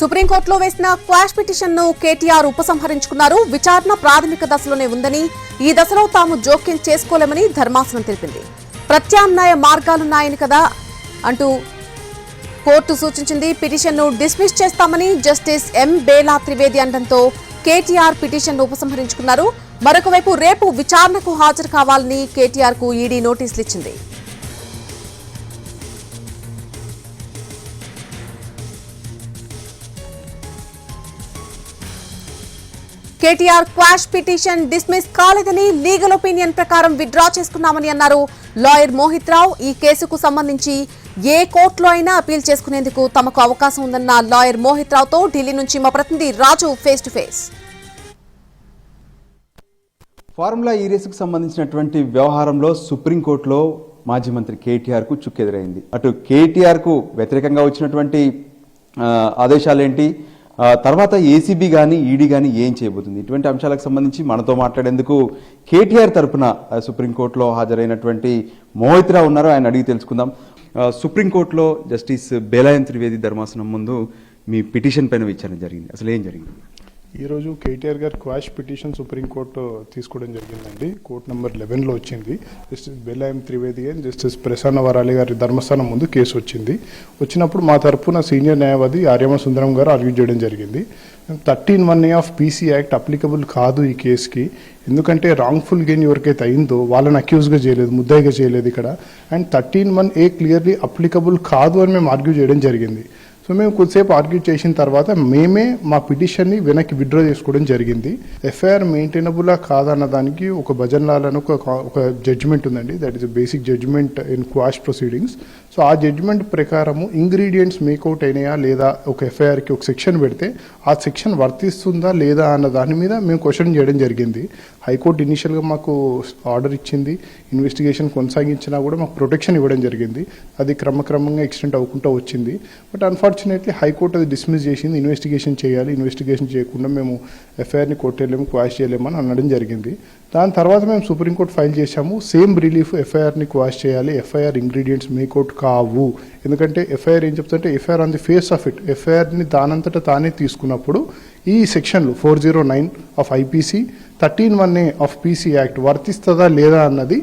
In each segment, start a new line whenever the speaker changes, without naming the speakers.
సుప్రీంకోర్టులో వేసిన quash petition ను కేటీఆర్ ఉపసంహరించుకున్నారు. విచారణ ప్రాథమిక దశలోనే ఉందని, ఈ దశలో తాము జోక్యం చేసుకోలేమని ధర్మాసనం తెలిపింది. ప్రత్యామ్నాయ మార్గాలున్నాయని కదా అంటూ కోర్టు సూచించింది. పిటిషన్ ను డిస్మిస్ చేస్తామని జస్టిస్ ఎం బేలా త్రివేది అనడంతో కేటీఆర్ పిటిషన్ ను ఉపసంహరించుకున్నారు. మరొక వైపు రేపు విచారణకు హాజరు కావాలని కేటీఆర్ కు ఈడీ నోటీసులు ఇచ్చింది. కేటీఆర్ క్వాష్ పిటిషన్ డిస్మిస్ కాలేదని, లీగల్ ఒపీనియన్ ప్రకారం విత్డ్రా చేసుకున్నామని అన్నారు లాయర్ మోహిత్ రావు. ఈ కేసుకు సంబంధించి ఏ కోర్టులో అయినా అపీల్ చేసుకునేందుకు తమకు అవకాశం ఉందన్న లాయర్ మోహిత్ రావుతో ఢిల్లీ నుంచి మా ప్రతినిధి రాజు ఫేస్ టు ఫేస్.
ఫార్ములా ఈ రేసుకు సంబంధించినటువంటి వ్యవహారంలో సుప్రీంకోర్టులో మాజీ మంత్రి కేటీఆర్ కు చుక్కెదురైంది. అటు కేటీఆర్ కు వ్యతిరేకంగా వచ్చినటువంటి ఆదేశాలేంటి, తర్వాత ఏసీబీ కానీ ఈడీ కానీ ఏం చేయబోతుంది, ఇటువంటి అంశాలకు సంబంధించి మనతో మాట్లాడేందుకు కేటీఆర్ తరఫున సుప్రీంకోర్టులో హాజరైనటువంటి మోహిత్ రావు ఉన్నారు. ఆయన అడిగి తెలుసుకుందాం. సుప్రీంకోర్టులో జస్టిస్ బేలాయం త్రివేది ధర్మాసనం ముందు మీ పిటిషన్ పైన విచారణ జరిగింది. అసలు ఏం జరిగింది?
ఈరోజు కేటీఆర్ గారు క్వాష్ పిటిషన్ సుప్రీంకోర్టు తీసుకోవడం జరిగిందండి. కోర్టు నెంబర్ 11లో వచ్చింది. జస్టిస్ బేలాయం త్రివేది అండ్ జస్టిస్ ప్రసన్న వరాలి గారి ధర్మస్థానం ముందు కేసు వచ్చినప్పుడు మా తరఫున సీనియర్ న్యాయవాది ఆర్యమ సుందరం గారు ఆర్గ్యూ చేయడం జరిగింది. 13(1)A of PC act applicable కాదు ఈ కేసుకి. ఎందుకంటే రాంగ్ఫుల్ గెయిన్ ఎవరికైతే అయిందో వాళ్ళని అక్యూజ్గా చేయలేదు, ముద్దాయిగా చేయలేదు ఇక్కడ. అండ్ 13(1)A క్లియర్లీ అప్లికబుల్ కాదు అని మేము ఆర్గ్యూ చేయడం జరిగింది. సో మేము కొద్దిసేపు ఆర్గ్యూ చేసిన తర్వాత మేమే మా పిటిషన్ని వెనక్కి విత్డ్రా చేసుకోవడం జరిగింది. ఎఫ్ఐఆర్ మెయింటైనబులా కాదన్న దానికి ఒక భజన్లాలను ఒక జడ్జిమెంట్ ఉందండి. That is basic judgment in quash proceedings. So ఆ జడ్జిమెంట్ ప్రకారము ఇంగ్రీడియంట్స్ మేకౌట్ అయినాయా లేదా, ఒక ఎఫ్ఐఆర్కి ఒక సెక్షన్ పెడితే ఆ సెక్షన్ వర్తిస్తుందా లేదా అన్న దాని మీద మేము క్వశ్చన్ చేయడం జరిగింది. హైకోర్టు ఇనిషియల్గా మాకు ఆర్డర్ ఇచ్చింది. ఇన్వెస్టిగేషన్ కొనసాగించినా కూడా మాకు ప్రొటెక్షన్ ఇవ్వడం జరిగింది. అది క్రమక్రమంగా ఎక్స్టెండ్ అవ్వకుండా వచ్చింది. బట్ అన్ఫార్చునేట్లీ హైకోర్టు అది డిస్మిస్ చేసింది. ఇన్వెస్టిగేషన్ చేయాలి, ఇన్వెస్టిగేషన్ చేయకుండా మేము ఎఫ్ఐఆర్ని కొట్టేయలేము, క్వాష్ చేయలేమని అనడం జరిగింది. దాని తర్వాత మేము సుప్రీంకోర్టు ఫైల్ చేశాము. సేమ్ రిలీఫ్, ఎఫ్ఐఆర్ని క్వాష్ చేయాలి, ఎఫ్ఐఆర్ ఇంగ్రీడియంట్స్ మేకౌట్ కావు. ఎందుకంటే ఎఫ్ఐఆర్ ఏం చెప్తుంటే FIR on the face of it, ఎఫ్ఐఆర్ని దానంతటా తానే తీసుకున్నప్పుడు ఈ సెక్షన్లు 409 of IPC, 13(1)A of PC act వర్తిస్తుందా లేదా అన్నది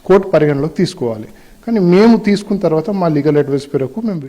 కోర్టు పరిగణలోకి తీసుకోవాలి. కానీ మేము తీసుకున్న తర్వాత మా లీగల్ అడ్వైస్ పేరుకు మేము